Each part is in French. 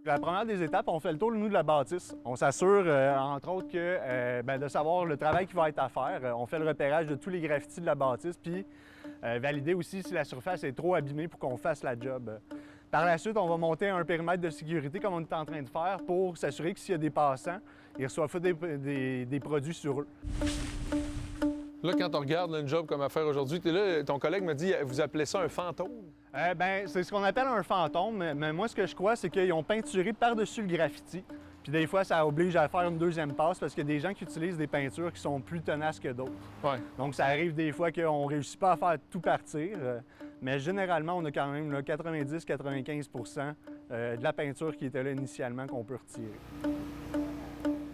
La première des étapes, on fait le tour, nous, de la bâtisse. On s'assure, entre autres, de savoir le travail qui va être à faire. On fait le repérage de tous les graffitis de la bâtisse, puis valider aussi si la surface est trop abîmée pour qu'on fasse la job. Par la suite, on va monter un périmètre de sécurité comme on est en train de faire pour s'assurer que s'il y a des passants, ils reçoivent pas des produits sur eux. Là, quand on regarde une job comme à faire aujourd'hui, ton collègue m'a dit, vous appelez ça un fantôme? C'est ce qu'on appelle un fantôme, mais moi, ce que je crois, c'est qu'ils ont peinturé par-dessus le graffiti. Puis des fois, ça oblige à faire une deuxième passe parce qu'il y a des gens qui utilisent des peintures qui sont plus tenaces que d'autres. Ouais. Donc, ça arrive des fois qu'on ne réussit pas à faire tout partir, mais généralement, on a quand même 90-95 % de la peinture qui était là initialement qu'on peut retirer.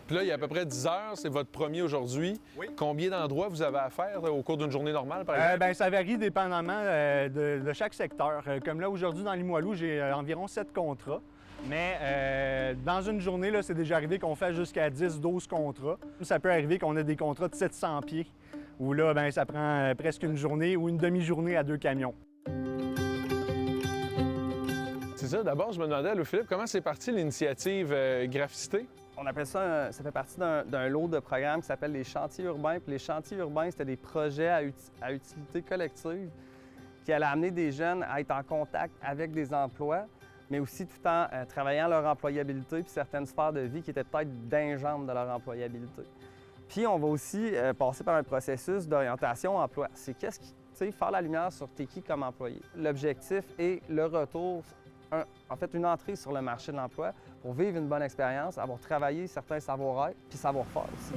Puis là, il y a à peu près 10 heures, c'est votre premier aujourd'hui. Oui. Combien d'endroits vous avez à faire au cours d'une journée normale, par exemple? Ça varie dépendamment de chaque secteur. Comme là, aujourd'hui, dans Limoilou, j'ai environ 7 contrats. Mais dans une journée, là, c'est déjà arrivé qu'on fait jusqu'à 10-12 contrats. Ça peut arriver qu'on ait des contrats de 700 pieds, où là, ça prend presque une journée ou une demi-journée à 2 camions. C'est ça, d'abord, je me demandais, Louis-Philippe, comment c'est parti l'initiative Graffiti? On appelle ça, ça fait partie d'un lot de programmes qui s'appelle les chantiers urbains. Puis les chantiers urbains, c'était des projets à utilité collective qui allaient amener des jeunes à être en contact avec des emplois, mais aussi tout en travaillant leur employabilité puis certaines sphères de vie qui étaient peut-être d'ingentes de leur employabilité. Puis on va aussi passer par un processus d'orientation emploi. C'est qu'est-ce qui, tu sais, faire la lumière sur t'es qui comme employé. L'objectif est le retour, en fait, une entrée sur le marché de l'emploi pour vivre une bonne expérience, avoir travaillé certains savoir-être puis savoir-faire aussi.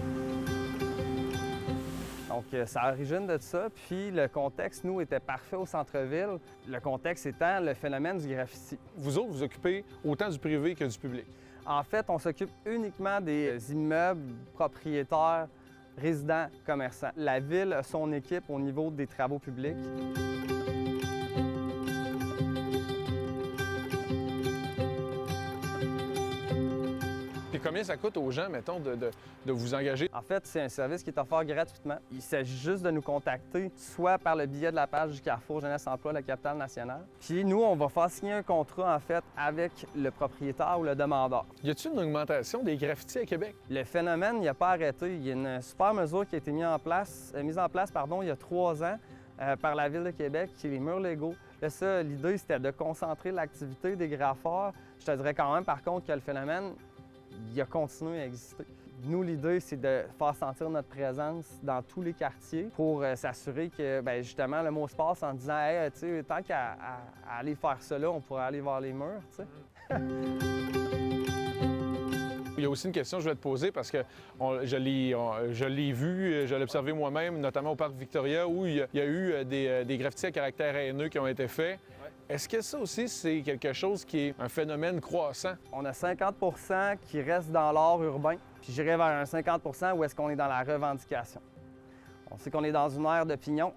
Donc, ça origine de ça, puis le contexte, nous, était parfait au centre-ville. Le contexte étant le phénomène du graffiti. Vous autres, vous occupez autant du privé que du public? En fait, on s'occupe uniquement des immeubles propriétaires, résidents, commerçants. La ville a son équipe au niveau des travaux publics. Et combien ça coûte aux gens, mettons, de vous engager? En fait, c'est un service qui est offert gratuitement. Il s'agit juste de nous contacter, soit par le biais de la page du Carrefour Jeunesse Emploi de la capitale nationale. Puis nous, on va faire signer un contrat, en fait, avec le propriétaire ou le demandeur. Y a-t-il une augmentation des graffitis à Québec? Le phénomène n'a pas arrêté. Il y a une super mesure qui a été mise en place, il y a 3 ans par la Ville de Québec, qui est les murs légaux. Là, ça, l'idée, c'était de concentrer l'activité des graffeurs. Je te dirais quand même, par contre, que le phénomène, il a continué à exister. Nous, l'idée, c'est de faire sentir notre présence dans tous les quartiers pour s'assurer que, justement, le mot se passe en disant « Hey, tu sais, tant qu'à aller faire ça là, on pourrait aller voir les murs, tu sais. » Il y a aussi une question que je vais te poser parce que je l'ai vu, je l'ai observé moi-même, notamment au Parc Victoria, où il y a eu des graffitis à caractère haineux qui ont été faits. Ouais. Est-ce que ça aussi, c'est quelque chose qui est un phénomène croissant? On a 50 % qui restent dans l'art urbain, puis j'irai vers un 50 % où est-ce qu'on est dans la revendication. On sait qu'on est dans une ère d'opinion,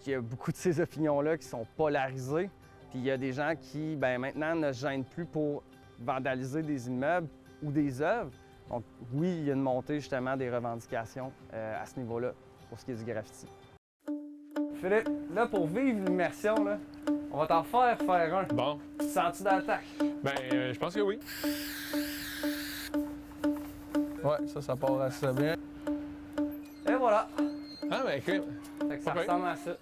qu'il y a beaucoup de ces opinions-là qui sont polarisées, puis il y a des gens qui, maintenant, ne se gênent plus pour vandaliser des immeubles ou des œuvres. Donc oui, il y a une montée justement des revendications à ce niveau-là pour ce qui est du graffiti. Philippe, là pour vivre l'immersion, là, on va t'en faire un. Bon. Tu te sens-tu d'attaque? Je pense que oui. Ouais, ça part assez bien. Et voilà. Ah, Fait que ça ressemble à ça.